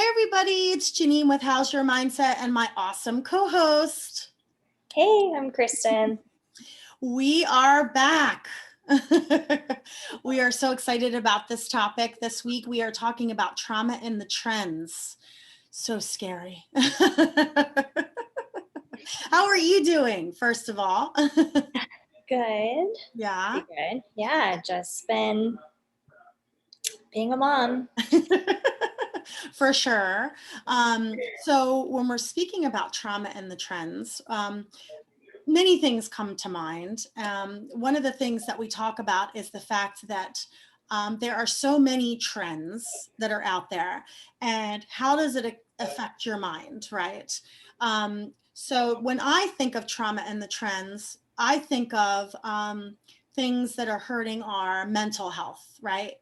Hey everybody, it's Janine with How's Your Mindset and my awesome co-host. Hey, I'm Kristen. We are back. We are so excited about this topic. This week we are talking about trauma and the trends. So scary. How are you doing, first of all? Good. Yeah. Pretty good. Yeah, just been being a mom. For sure. So when we're speaking about trauma and the trends, many things come to mind. One of the things that we talk about is the fact that there are so many trends that are out there, and how does it affect your mind, right? So when I think of trauma and the trends, I think of things that are hurting our mental health, right?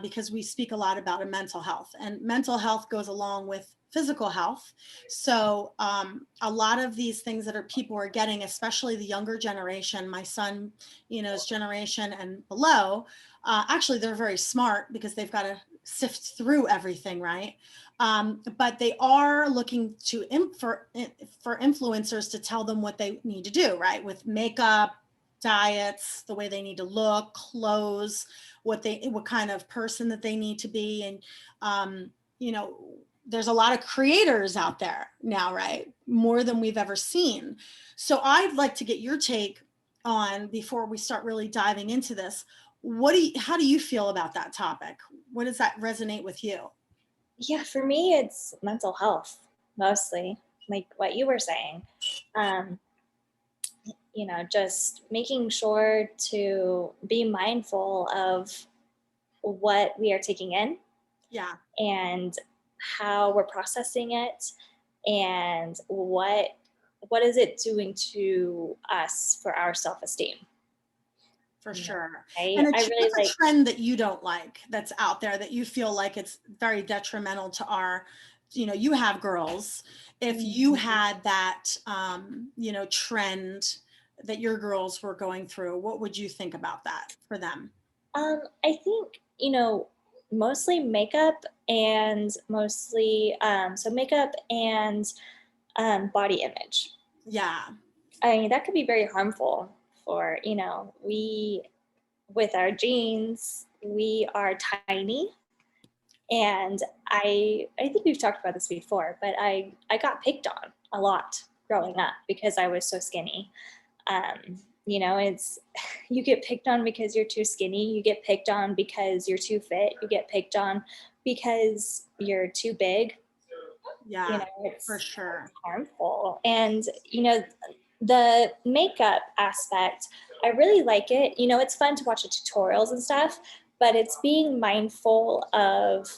Because we speak a lot about mental health, and mental health goes along with physical health. So a lot of these things that people are getting, especially the younger generation, my son, his generation and below, actually they're very smart because they've got to sift through everything, right? But they are looking for influencers to tell them what they need to do, right? With makeup, diets, the way they need to look, clothes, what kind of person that they need to be, and there's a lot of creators out there now, right? More than we've ever seen. So I'd like to get your take on, before we start really diving into this, how do you feel about that topic? What does that resonate with you? Yeah, for me, it's mental health mostly, like what you were saying. Um, just making sure to be mindful of what we are taking in Yeah, and how we're processing it and what is it doing to us for our self-esteem. for You know, sure. I, And I really what's a like. trend that you don't like that's out there that you feel like it's very detrimental to our, you have girls. If you had that, trend that your girls were going through, what would you think about that for them? I think, mostly makeup and makeup and body image. Yeah, I mean, that could be very harmful for, with our genes, we are tiny. And I think we've talked about this before, but I got picked on a lot growing up because I was so skinny. It's you get picked on because you're too skinny, you get picked on because you're too fit, you get picked on because you're too big. yeah, for It's sure. harmful. And the makeup aspect, I really like it. It's fun to watch the tutorials and stuff, but it's being mindful of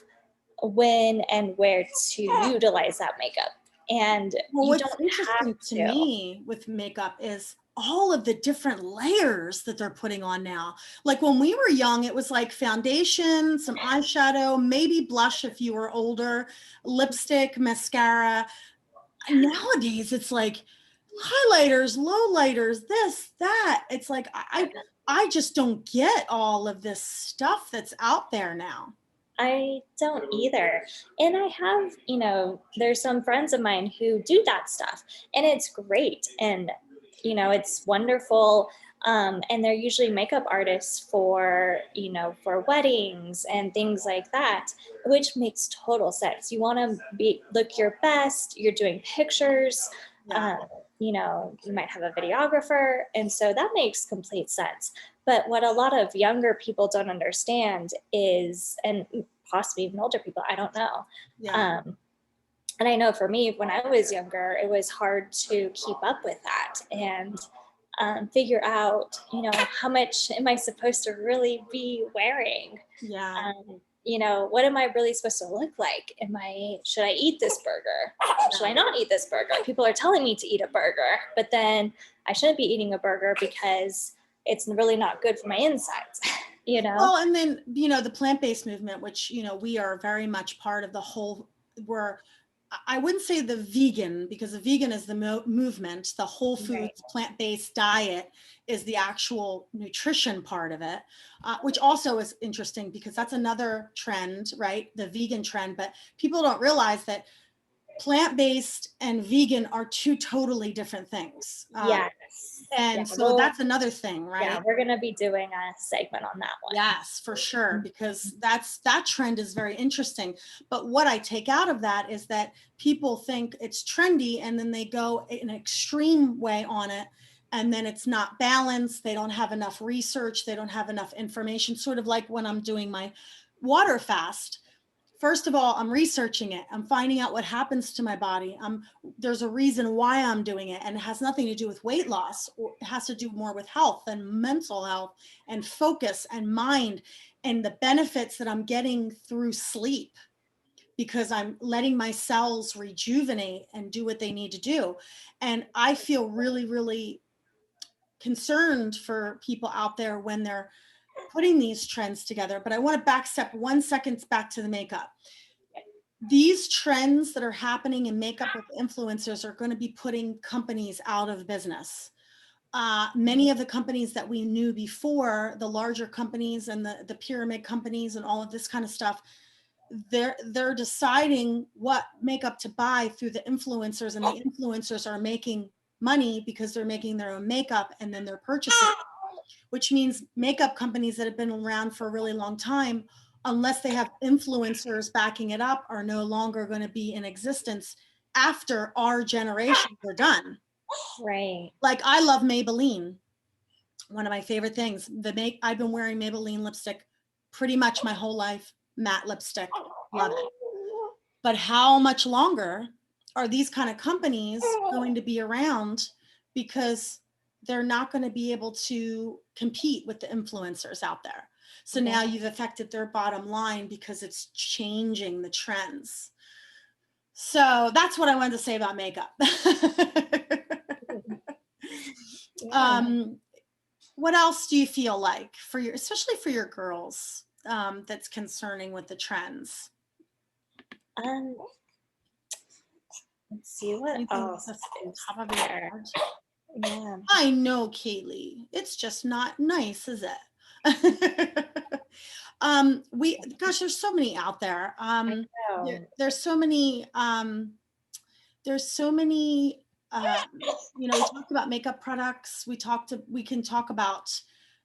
when and where to utilize that makeup. And Well, you what's don't have interesting to to. me with makeup is all of the different layers that they're putting on now. Like when we were young, it was like foundation, some eyeshadow, maybe blush if you were older, lipstick, mascara. Nowadays, it's like highlighters, lowlighters, this, that. It's like I just don't get all of this stuff that's out there now. I don't either. And I have, there's some friends of mine who do that stuff, and it's great. And, it's wonderful. And they're usually makeup artists for, for weddings and things like that, which makes total sense. You want to look your best, you're doing pictures, Yeah. um, you might have a videographer. And so that makes complete sense. But what a lot of younger people don't understand is, and possibly even older people, I don't know. Yeah. And I know for me, when I was younger, it was hard to keep up with that and figure out, how much am I supposed to really be wearing? Yeah. What am I really supposed to look like? Should I eat this burger? Should I not eat this burger? People are telling me to eat a burger, but then I shouldn't be eating a burger because it's really not good for my insides, Well, and then, the plant-based movement, which, we are very much part of the whole, we're I wouldn't say the vegan, because the vegan is the movement. The whole Right. foods plant-based diet is the actual nutrition part of it, which also is interesting because that's another trend, right? The vegan trend, but people don't realize that plant-based and vegan are two totally different things. Yes. Yeah. And so Well, that's another thing, yeah, right? we're going to be doing a segment on that Yes, for sure, one. because that trend is very interesting. But what I take out of that is that people think it's trendy and then they go in an extreme way on it, and then it's not balanced. They don't have enough research, they don't have enough information, sort of like when I'm doing my water fast. First of all, I'm researching it. I'm finding out what happens to my body. There's a reason why I'm doing it, and it has nothing to do with weight loss. It has to do more with health and mental health and focus and mind and the benefits that I'm getting through sleep, because I'm letting my cells rejuvenate and do what they need to do. And I feel really, really concerned for people out there when they're putting these trends together. But I want to back step 1 second back to the makeup. These trends that are happening in makeup with influencers are going to be putting companies out of business. Many of the companies that we knew before, the larger companies and the pyramid companies and all of this kind of stuff, they're deciding what makeup to buy through the influencers, and the influencers are making money because they're making their own makeup and then they're purchasing, which means makeup companies that have been around for a really long time, unless they have influencers backing it up, are no longer going to be in existence after our generations are done. Right. Like, I love Maybelline. One of my favorite things. I've been wearing Maybelline lipstick pretty much my whole life. Matte lipstick, love it. But how much longer are these kind of companies going to be around? Because they're not going to be able to compete with the influencers out there. So now you've affected their bottom line because it's changing the trends. So that's what I wanted to say about makeup. Yeah. What else do you feel like for your, especially for your girls, that's concerning with the trends? Um, let's see what Anything off else the is top of your there. head? Yeah. I know, Kaylee. It's just not nice, is it? Gosh, there's so many out there. I know. There's so many, there's so many, we talked about makeup products. We can talk about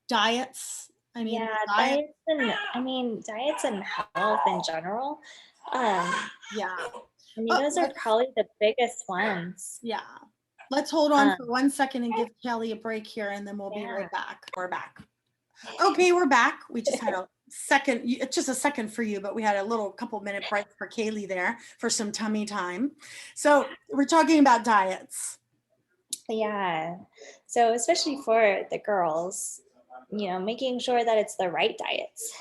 diets. I mean, Yeah, diet, diets and health in general. Um, yeah. I mean, Oh, those are probably the biggest ones. yeah. Let's hold on Um, for 1 second and give Kelly a break here, and then we'll be yeah. right back. We're back. Okay, we're back. We just had a second, it's just a second for you, but we had a little couple minute break for Kaylee there for some tummy time. So we're talking about diets. Yeah. So especially for the girls, making sure that it's the right diets.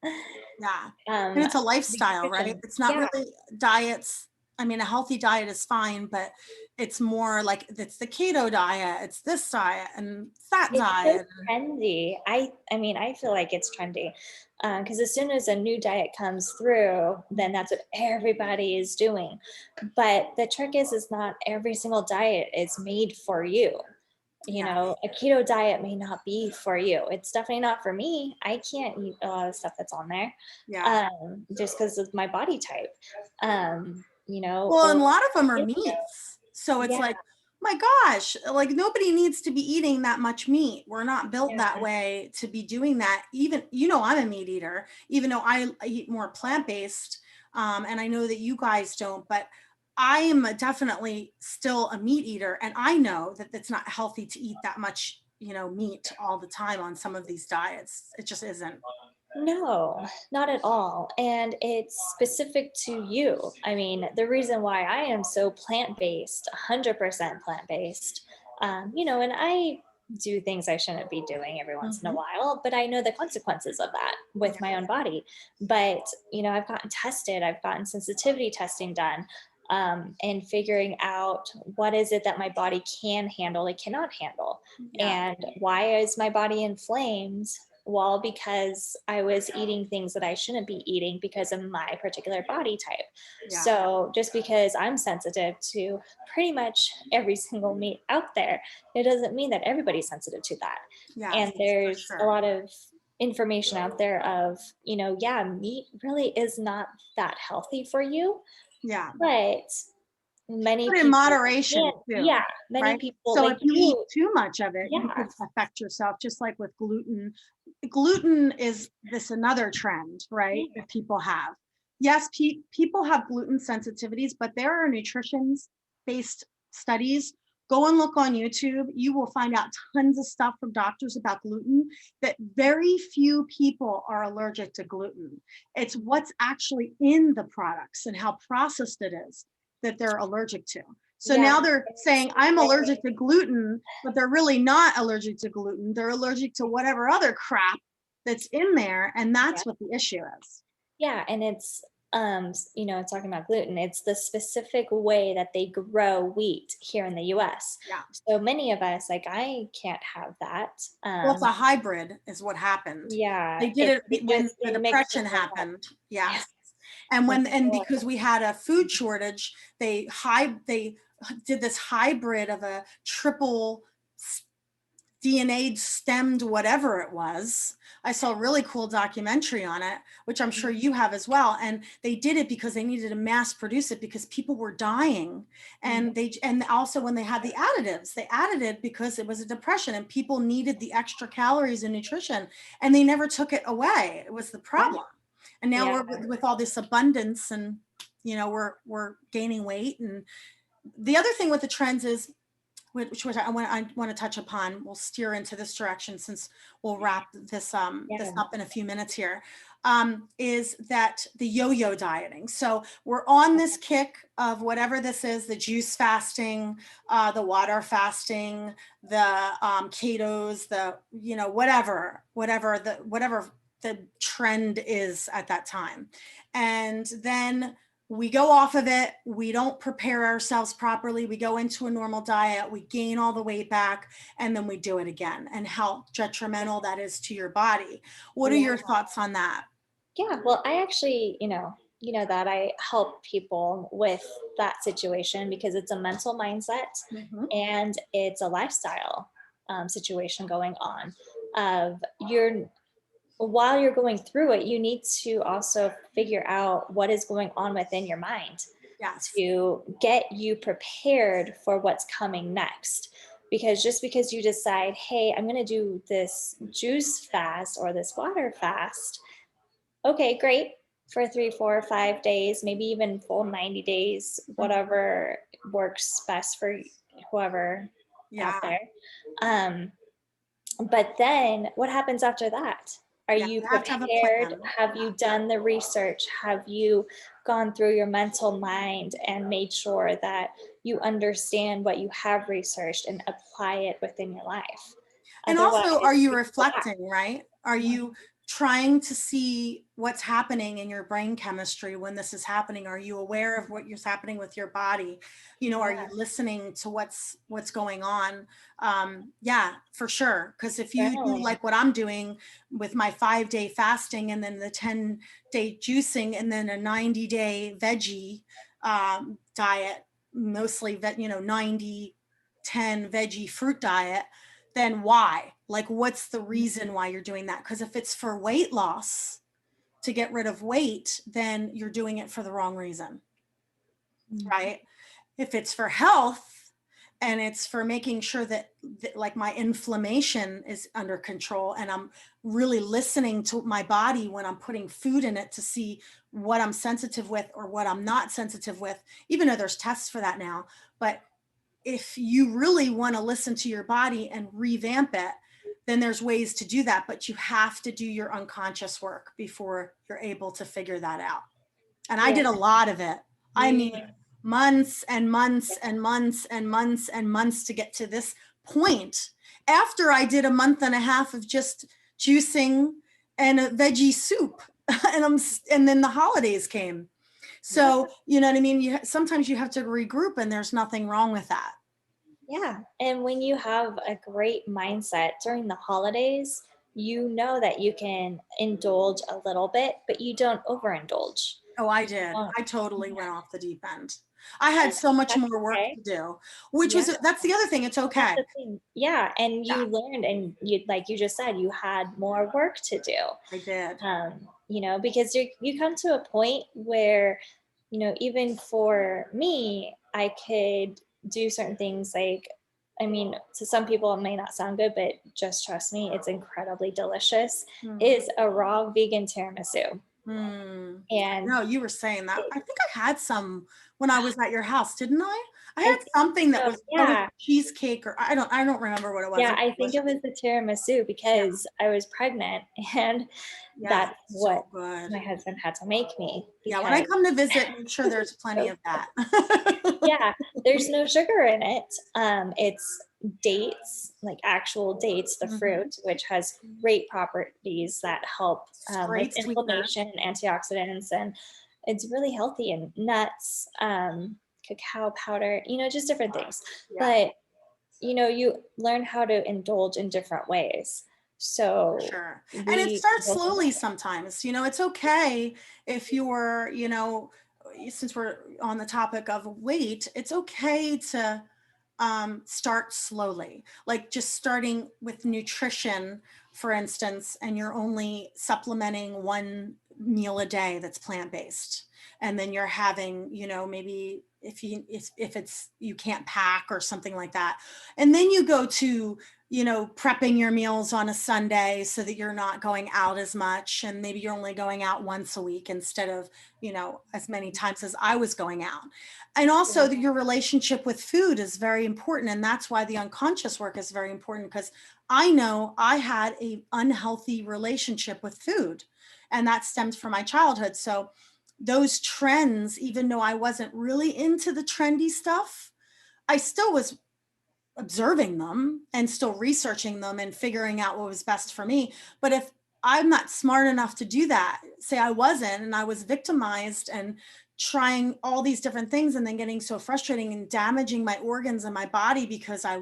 Yeah. Um, And it's a lifestyle, right? nutrition. It's not Yeah. really diets. I mean, a healthy diet is fine, but it's more like it's the keto diet, it's this diet and that It's so diet. trendy. I feel like it's trendy because as soon as a new diet comes through, then that's what everybody is doing. But the trick is not every single diet is made for you. Yeah. A keto diet may not be for you. It's definitely not for me. I can't eat a lot of stuff that's on there, Yeah. just because of my body type. Well, and Or a lot of them are meats. So it's yeah, like, my gosh, like nobody needs to be eating that much meat. We're not built that yeah, way to be doing that. Even, I'm a meat eater, even though I eat more plant-based. And I know that you guys don't, but I am definitely still a meat eater. And I know that it's not healthy to eat that much, meat all the time on some of these diets. It just isn't. no, not at all. And it's specific to you. I mean, the reason why I am so plant based, 100% plant based, and I do things I shouldn't be doing every once in a Mhm. while, but I know the consequences of that with my own body. But, I've gotten tested, I've gotten sensitivity testing done. And figuring out what is it that my body can handle, it cannot handle, Yeah. and why is my body inflamed wall because I was eating things that I shouldn't be eating because of my particular body type. Yeah. So just because I'm sensitive to pretty much every single meat out there, it doesn't mean that everybody's sensitive to that. Yes, And for there's a sure. lot of information out there of, yeah, meat really is not that healthy for you, Yeah. but many But in people moderation can't, too, yeah, many right? people So like if you eat you, too much of it, you yeah, could affect yourself, just like with gluten. Gluten is this another trend, right? yeah, That people have. Yes, people have gluten sensitivities, but there are nutrition based studies. Go and look on YouTube. You will find out tons of stuff from doctors about gluten, that very few people are allergic to gluten. It's what's actually in the products and how processed it is that they're allergic to. So yeah, now they're it's saying, I'm allergic very, to gluten, but they're really not allergic to gluten. They're allergic to whatever other crap that's in there. And yeah. that's what the issue is. Yeah, and it's talking about gluten, it's the specific way that they grow wheat here in the US. Yeah. So many of us, like I can't have that. Well, it's a hybrid, is what happened. Yeah, They did it when the they mix it Depression with that. happened. Yeah. Yes. And When and people because we had a food shortage, they did this hybrid of a triple DNA stemmed whatever it was. I saw a really cool documentary on it, which I'm sure you have as well. And they did it because they needed to mass produce it because people were dying. Mhm. And also when they had the additives, they added it because it was a depression and people needed the extra calories and nutrition, and they never took it away. It was the Yeah, problem. And now yeah, we're with all this abundance, and we're gaining weight. And the other thing with the trends is, which I want to touch upon. We'll steer into this direction since we'll wrap this yeah. up in a few minutes here. Is that the yo-yo dieting? So we're on this kick of whatever this is: the juice fasting, the water fasting, the ketos, the whatever the trend is at that time, and then we go off of it. We don't prepare ourselves properly. We go into a normal diet, we gain all the weight back, and then we do it again, and how detrimental that is to your body. What are Yeah. your thoughts on that? Yeah, well, I actually, that I help people with that situation because it's a mental mindset Mhm. and it's a lifestyle situation going on. Of you're While you're going through it, you need to also figure out what is going on within your mind Yes. to get you prepared for what's coming next. Because just because you decide, hey, I'm going to do this juice fast or this water fast, okay, great, for 3, 4, 5 days, maybe even full 90 days, Mhm. whatever works best for whoever out Yeah. there. Um, but then what happens after that? Are Yeah. you You have to have a prepared? plan. Have Yeah. you done the research? Have you gone through your mental mind and made sure that you understand what you have researched and apply it within your life? And also, Otherwise, are you you go back. reflecting, right? Are Mhm. you trying to see what's happening in your brain chemistry when this is happening? Are you aware of what is happening with your body? Are you Yeah, listening to what's going on? Yeah, for sure. Because if you do journaling. like what I'm doing with my 5-day fasting, and then the 10-day juicing, and then a 90-day veggie diet, mostly 90-10 veggie fruit diet, then why? Like, what's the reason why you're doing that? Because if it's for weight loss, to get rid of weight, then you're doing it for the wrong reason, Mhm. right? If it's for health and it's for making sure that like my inflammation is under control, and I'm really listening to my body when I'm putting food in it to see what I'm sensitive with or what I'm not sensitive with, even though there's tests for that now. But if you really want to listen to your body and revamp it, then there's ways to do that, but you have to do your unconscious work before you're able to figure that out. And I Yeah. did a lot of it. I You, mean, months and months and months and months and months to get to this point. After I did a month and a half of just juicing and a veggie soup, and then the holidays came. yeah. So, you know what I mean? Sometimes you have to regroup, and there's nothing wrong with that. Yeah. And when you have a great mindset during the holidays, you know that you can indulge a little bit, but you don't overindulge. Oh, I You did. don't, I totally yeah, went off the deep end. I had so much that's more work okay. to do, which was Yeah. that's the other thing. It's That's okay. the thing. Yeah, and Yeah, you learned, and you, like you just said, you had more work to do. I did. Because you come to a point where, even for me, I could do certain things like, I mean, to some people it may not sound good, but just trust me, it's incredibly delicious. Hmm. Is a raw vegan tiramisu. Hmm. And No, you were saying that. it, I think I had some when I was at your house, didn't I? I I had think something that so, was yeah. cheesecake or I don't remember what it was. Yeah, It I was think it delicious. was the tiramisu Yeah. because I was pregnant and Yes, that's so what good. my husband had to make me Yeah, when I because come to visit, make sure there's plenty so of that. yeah, there's no sugar in it. It's dates, like actual dates, the Mhm. fruit, which has great properties that help with Great sweetener. inflammation and antioxidants, and it's really healthy. And nuts, cacao powder, just different things. Yeah. But you learn how to indulge in different ways. So Sure. And it we starts both of slowly that. sometimes. It's okay if you're, since we're on the topic of weight, it's okay to start slowly. Like just starting with nutrition, for instance, and you're only supplementing one meal a day that's plant-based. And then you're having, maybe if it's you can't pack or something like that. And then you go to prepping your meals on a Sunday so that you're not going out as much. And maybe you're only going out once a week instead of, as many times as I was going out. And also Yeah. that your relationship with food is very important. And that's why the unconscious work is very important because I know I had a unhealthy relationship with food and that stemmed from my childhood. So those trends, even though I wasn't really into the trendy stuff, I still was observing them and still researching them and figuring out what was best for me. But if I'm not smart enough to do that, say I wasn't, and I was victimized and trying all these different things and then getting so frustrating and damaging my organs and my body because I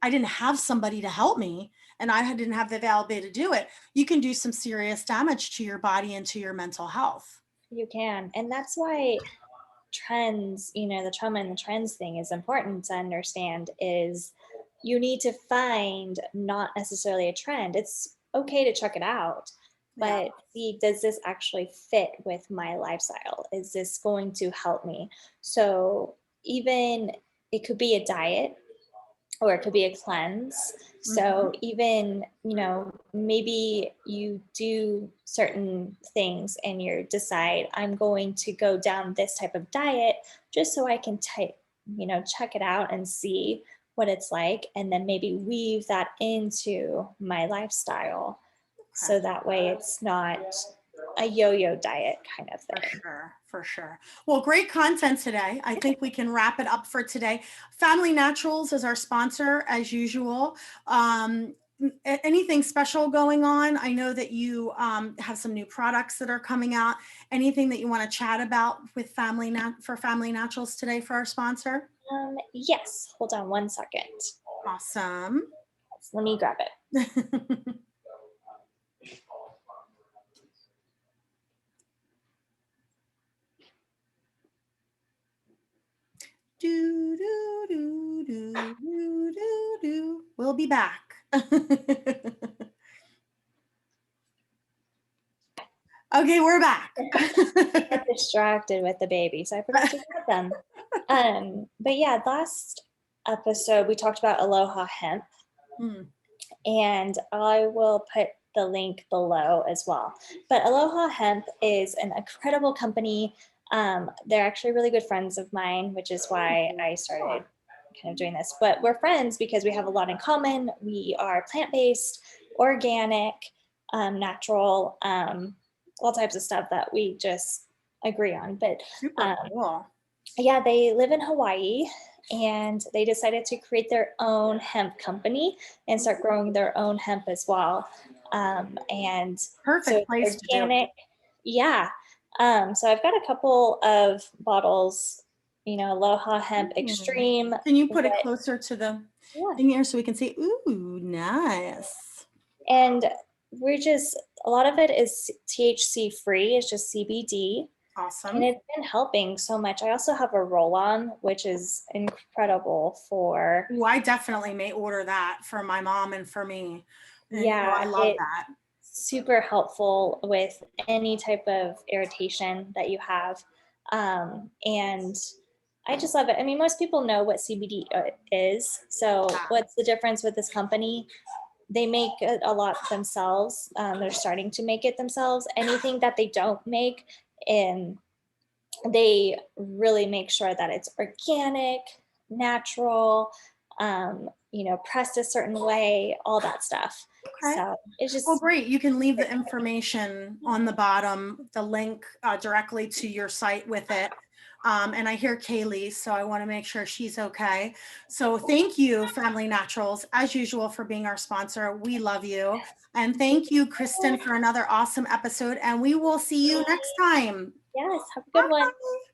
didn't have somebody to help me and I didn't have the availability to do it, you can do some serious damage to your body and to your mental health. You can. And that's why trends, the trauma and the trends thing is important to understand is you need to find not necessarily a trend. It's okay to check it out, Yeah. but see, does this actually fit with my lifestyle? Is this going to help me? So even it could be a diet or it could be a cleanse. Mhm. So even, maybe you do certain things and you decide I'm going to go down this type of diet just so I can check it out and see what it's like and then maybe weave that into my lifestyle Okay. so that way it's not a yo-yo diet kind of For thing. sure, for sure. Well, great content today. I think we can wrap it up for today. Family Naturals is our sponsor, as usual. Anything special going on? I know that you have some new products that are coming out. Anything that you want to chat about with for Family Naturals today for our sponsor? Yes, hold on one second. Awesome. Let me grab it. Do, do, do, do, do, do, do. We'll be back. Okay, we're back. Got distracted with the baby, so I forgot to grab them. But yeah, last episode we talked about Aloha Hemp, Hmm. and I will put the link below as well. But Aloha Hemp is an incredible company. They're actually really good friends of mine, which is why I started kind of doing this. But we're friends because we have a lot in common. We are plant-based, organic, natural, all types of stuff that we just agree on. But Super um, cool. yeah, they live in Hawaii and they decided to create their own hemp company and start growing their own hemp as well. And so Perfect place it's to do it. organic. Yeah. So I've got a couple of bottles, Aloha Hemp Mm. Extreme. Can you put it What? closer to the Yeah. thing here so we can see? Ooh, nice. And we're just, a lot of it is THC free, it's just CBD. And Awesome. it's been helping so much. I also have a roll on, which is incredible for, Ooh, I definitely may order that for my mom and for me. And I yeah, love it's that. super helpful with any type of irritation that you have. And I just love it. I mean, most people know what CBD is. So, Yeah. what's the difference with this company? They make it a lot themselves. They're starting to make it themselves. Anything that they don't make, and they really make sure that it's organic, natural, pressed a certain way, all that stuff. Okay. So it's Well, just, great. You can leave the information on the bottom, the link directly to your site with it. And I hear Kaylee, so I want to make sure she's okay. So thank you, Family Naturals, as usual, for being our sponsor. We love you. And thank you, Kristen, for another awesome episode. And we will see you next time. yes, have a good one. Bye.